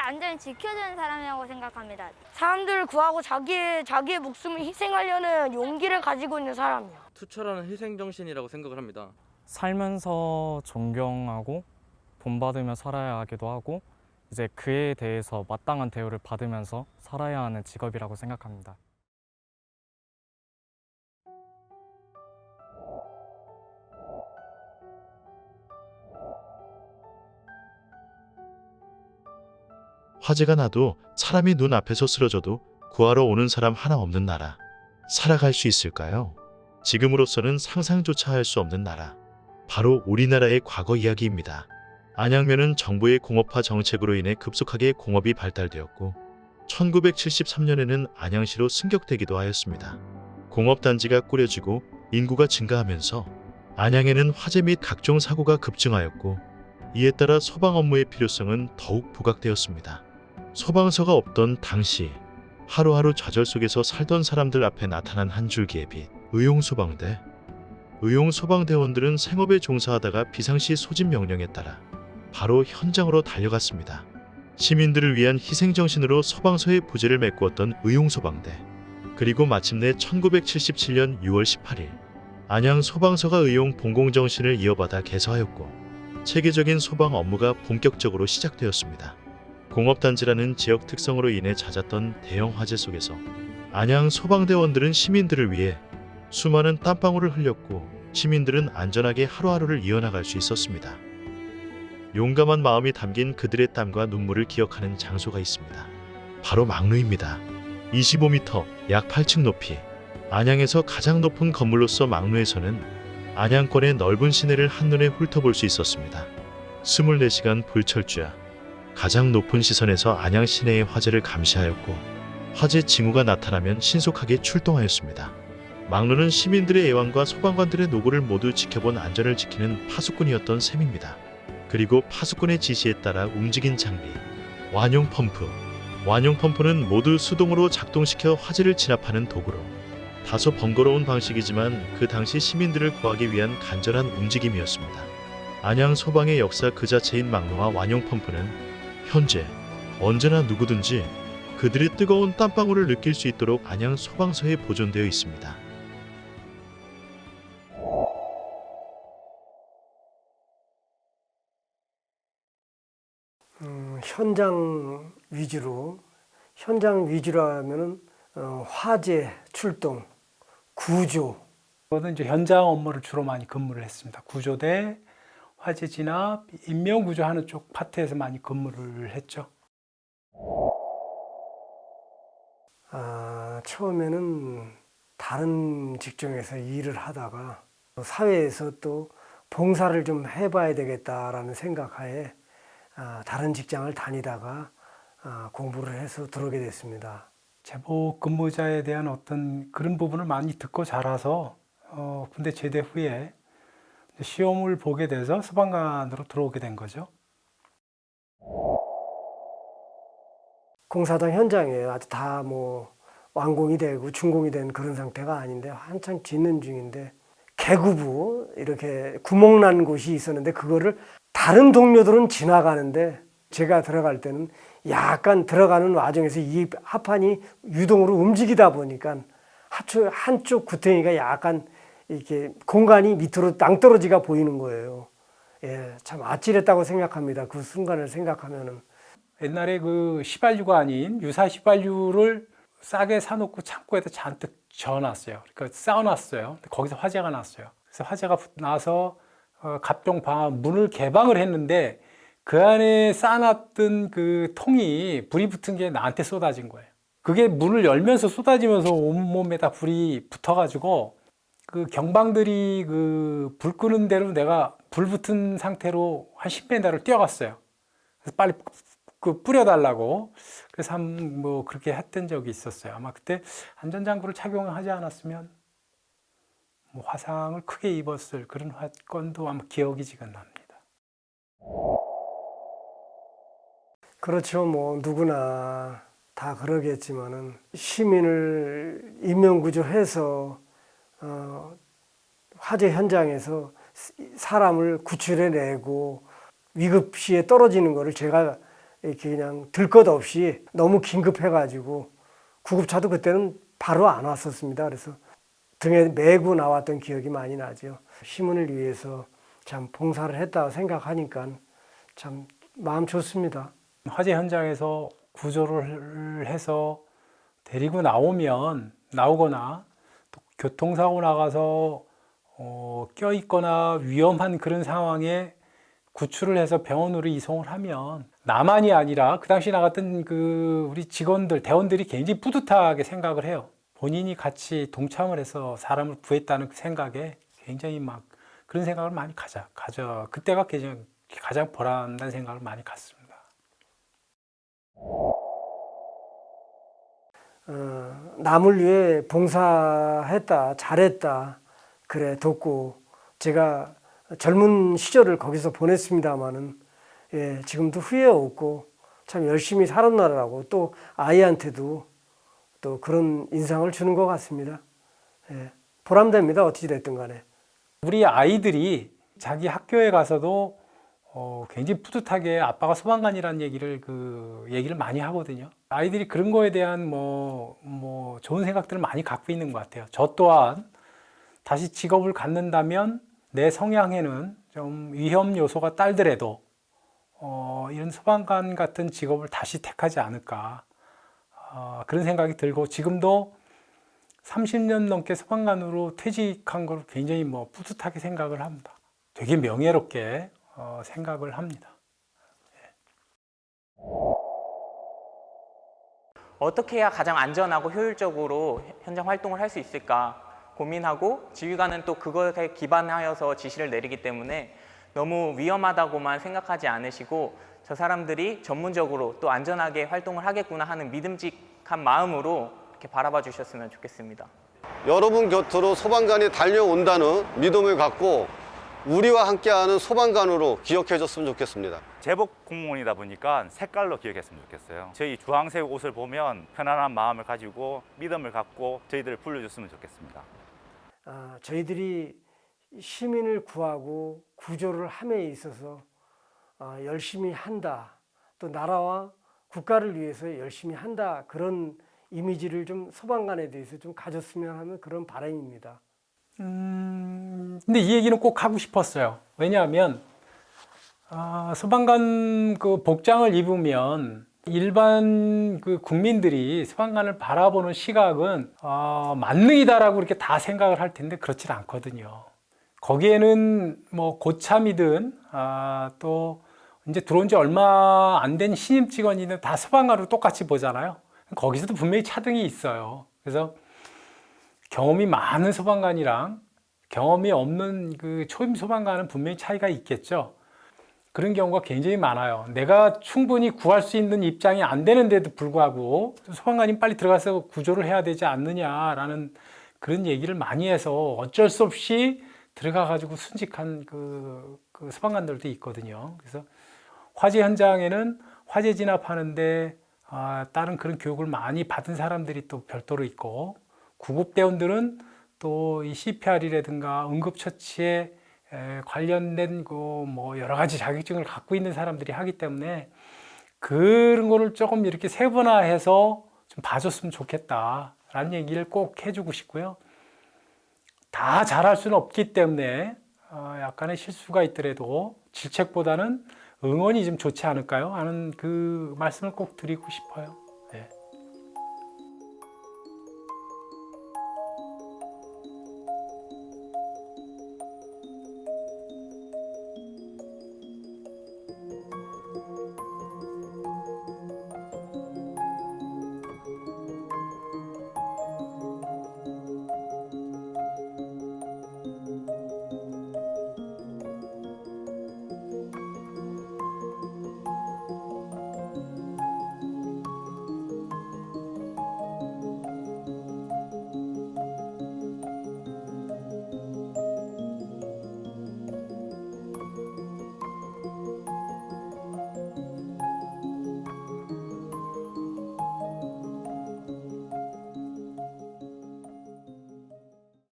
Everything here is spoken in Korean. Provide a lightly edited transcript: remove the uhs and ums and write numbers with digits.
안전히 지켜주는 사람이라고 생각합니다. 사람들을 구하고 자기의 목숨을 희생하려는 용기를 가지고 있는 사람이요. 투철하는 희생정신이라고 생각을 합니다. 살면서 존경하고 본받으며 살아야 하기도 하고 이제 그에 대해서 마땅한 대우를 받으면서 살아야 하는 직업이라고 생각합니다. 화재가 나도 사람이 눈앞에서 쓰러져도 구하러 오는 사람 하나 없는 나라. 살아갈 수 있을까요? 지금으로서는 상상조차 할 수 없는 나라. 바로 우리나라의 과거 이야기입니다. 안양면은 정부의 공업화 정책으로 인해 급속하게 공업이 발달되었고 1973년에는 안양시로 승격되기도 하였습니다. 공업단지가 꾸려지고 인구가 증가하면서 안양에는 화재 및 각종 사고가 급증하였고 이에 따라 소방 업무의 필요성은 더욱 부각되었습니다. 소방서가 없던 당시 하루하루 좌절 속에서 살던 사람들 앞에 나타난 한 줄기의 빛, 의용소방대. 의용소방대원들은 생업에 종사하다가 비상시 소집 명령에 따라 바로 현장으로 달려갔습니다. 시민들을 위한 희생정신으로 소방서의 부재를 메꾸었던 의용소방대. 그리고 마침내 1977년 6월 18일 안양 소방서가 의용 본공정신을 이어받아 개서하였고 체계적인 소방 업무가 본격적으로 시작되었습니다. 공업단지라는 지역 특성으로 인해 잦았던 대형 화재 속에서 안양 소방대원들은 시민들을 위해 수많은 땀방울을 흘렸고 시민들은 안전하게 하루하루를 이어나갈 수 있었습니다. 용감한 마음이 담긴 그들의 땀과 눈물을 기억하는 장소가 있습니다. 바로 막루입니다. 25m, 약 8층 높이. 안양에서 가장 높은 건물로서 막루에서는 안양권의 넓은 시내를 한눈에 훑어볼 수 있었습니다. 24시간 불철주야. 가장 높은 시선에서 안양 시내의 화재를 감시하였고 화재 징후가 나타나면 신속하게 출동하였습니다. 막루는 시민들의 애완과 소방관들의 노고를 모두 지켜본 안전을 지키는 파수꾼이었던 셈입니다. 그리고 파수꾼의 지시에 따라 움직인 장비, 완용 펌프. 완용 펌프는 모두 수동으로 작동시켜 화재를 진압하는 도구로 다소 번거로운 방식이지만 그 당시 시민들을 구하기 위한 간절한 움직임이었습니다. 안양 소방의 역사 그 자체인 막루와 완용 펌프는 현재 언제나 누구든지 그들의 뜨거운 땀방울을 느낄 수 있도록 안양 소방서에 보존되어 있습니다. 현장 위주로 하면은 화재 출동, 구조. 저는 이제 현장 업무를 주로 많이 근무를 했습니다. 구조대, 화재 진압, 인명 구조하는 쪽 파트에서 많이 근무를 했죠. 처음에는 다른 직종에서 일을 하다가 사회에서 또 봉사를 좀 해봐야 되겠다라는 생각하에 다른 직장을 다니다가 공부를 해서 들어오게 됐습니다. 제복 근무자에 대한 어떤 그런 부분을 많이 듣고 자라서 군대 제대 후에 시험을 보게 돼서 소방관으로 들어오게 된 거죠. 공사장 현장이에요. 아직 다 뭐 완공이 되고 준공이 된 그런 상태가 아닌데 한창 짓는 중인데 개구부 이렇게 구멍 난 곳이 있었는데 그거를 다른 동료들은 지나가는데 제가 들어갈 때는 약간 들어가는 와중에서 이 합판이 유동으로 움직이다 보니까 한쪽 구덩이가 약간 이렇게 공간이 밑으로 낭떠러지가 보이는 거예요. 예, 참 아찔했다고 생각합니다. 그 순간을 생각하면은. 옛날에 그 휘발유가 아닌 유사 휘발유를 싸게 사놓고 창고에다 잔뜩 저어놨어요. 그러니까 쌓아놨어요. 거기서 화재가 났어요. 그래서 화재가 나서 갑종 방화 문을 개방을 했는데 그 안에 쌓아놨던 그 통이 불이 붙은 게 나한테 쏟아진 거예요. 그게 문을 열면서 쏟아지면서 온몸에다 불이 붙어가지고 그 경방들이 그 불 끄는 대로 내가 불 붙은 상태로 한 10m를 뛰어갔어요. 그래서 빨리 그 뿌려달라고. 그래서 뭐 그렇게 했던 적이 있었어요. 아마 그때 안전장구를 착용하지 않았으면 뭐 화상을 크게 입었을 그런 건도 아마 기억이 지금 납니다. 그렇죠. 뭐 누구나 다 그러겠지만은 시민을 인명구조해서 화재 현장에서 사람을 구출해내고 위급시에 떨어지는 거를 제가 이렇게 그냥 들 것 없이 너무 긴급해가지고 구급차도 그때는 바로 안 왔었습니다. 그래서 등에 메고 나왔던 기억이 많이 나죠. 시민을 위해서 참 봉사를 했다고 생각하니까 참 마음 좋습니다. 화재 현장에서 구조를 해서 데리고 나오거나 또 교통사고 나가서 껴있거나 위험한 그런 상황에 구출을 해서 병원으로 이송을 하면 나만이 아니라 그 당시 나갔던 그 우리 직원들, 대원들이 굉장히 뿌듯하게 생각을 해요. 본인이 같이 동참을 해서 사람을 구했다는 그 생각에 굉장히 막 그런 생각을 많이 가져. 그때가 가장 보람난 생각을 많이 갖습니다. 남을 위해 봉사했다, 잘했다, 그래 돕고 제가 젊은 시절을 거기서 보냈습니다마는 예, 지금도 후회 없고 참 열심히 살았나라고 또 아이한테도 또 그런 인상을 주는 것 같습니다. 예, 보람됩니다. 어찌 됐든 간에. 우리 아이들이 자기 학교에 가서도 굉장히 뿌듯하게 아빠가 소방관이라는 얘기를 많이 하거든요. 아이들이 그런 거에 대한 좋은 생각들을 많이 갖고 있는 것 같아요. 저 또한 다시 직업을 갖는다면 내 성향에는 좀 위험 요소가 딸더라도 이런 소방관 같은 직업을 다시 택하지 않을까 그런 생각이 들고 지금도 30년 넘게 소방관으로 퇴직한 걸 굉장히 뿌듯하게 생각을 합니다. 되게 명예롭게 생각을 합니다. 어떻게 해야 가장 안전하고 효율적으로 현장 활동을 할 수 있을까 고민하고 지휘관은 또 그것에 기반하여서 지시를 내리기 때문에 너무 위험하다고만 생각하지 않으시고 저 사람들이 전문적으로 또 안전하게 활동을 하겠구나 하는 믿음직한 마음으로 이렇게 바라봐 주셨으면 좋겠습니다. 여러분 곁으로 소방관이 달려온다는 믿음을 갖고 우리와 함께하는 소방관으로 기억해 줬으면 좋겠습니다. 제복 공무원이다 보니까 색깔로 기억했으면 좋겠어요. 저희 주황색 옷을 보면 편안한 마음을 가지고 믿음을 갖고 저희들을 불러줬으면 좋겠습니다. 저희들이 시민을 구하고 구조를 함에 있어서 열심히 한다. 또 나라와 국가를 위해서 열심히 한다. 그런 이미지를 좀 소방관에 대해서 좀 가졌으면 하는 그런 바람입니다. 근데 이 얘기는 꼭 하고 싶었어요. 왜냐하면 소방관 그 복장을 입으면 일반 그 국민들이 소방관을 바라보는 시각은 만능이다라고 이렇게 다 생각을 할 텐데 그렇지 않거든요. 거기에는 고참이든 또 이제 들어온 지 얼마 안 된 신임 직원이든 다 소방관으로 똑같이 보잖아요. 거기서도 분명히 차등이 있어요. 그래서 경험이 많은 소방관이랑 경험이 없는 그 초임 소방관은 분명히 차이가 있겠죠. 그런 경우가 굉장히 많아요. 내가 충분히 구할 수 있는 입장이 안 되는데도 불구하고 소방관이 빨리 들어가서 구조를 해야 되지 않느냐라는 그런 얘기를 많이 해서 어쩔 수 없이 들어가가지고 순직한 그 소방관들도 있거든요. 그래서 화재 현장에는 화재 진압하는데 다른 그런 교육을 많이 받은 사람들이 또 별도로 있고 구급대원들은 또 이 CPR이라든가 응급처치에 관련된 여러 가지 자격증을 갖고 있는 사람들이 하기 때문에 그런 거를 조금 이렇게 세분화해서 좀 봐줬으면 좋겠다라는 얘기를 꼭 해주고 싶고요. 다 잘할 수는 없기 때문에 약간의 실수가 있더라도 질책보다는 응원이 좀 좋지 않을까요? 하는 그 말씀을 꼭 드리고 싶어요.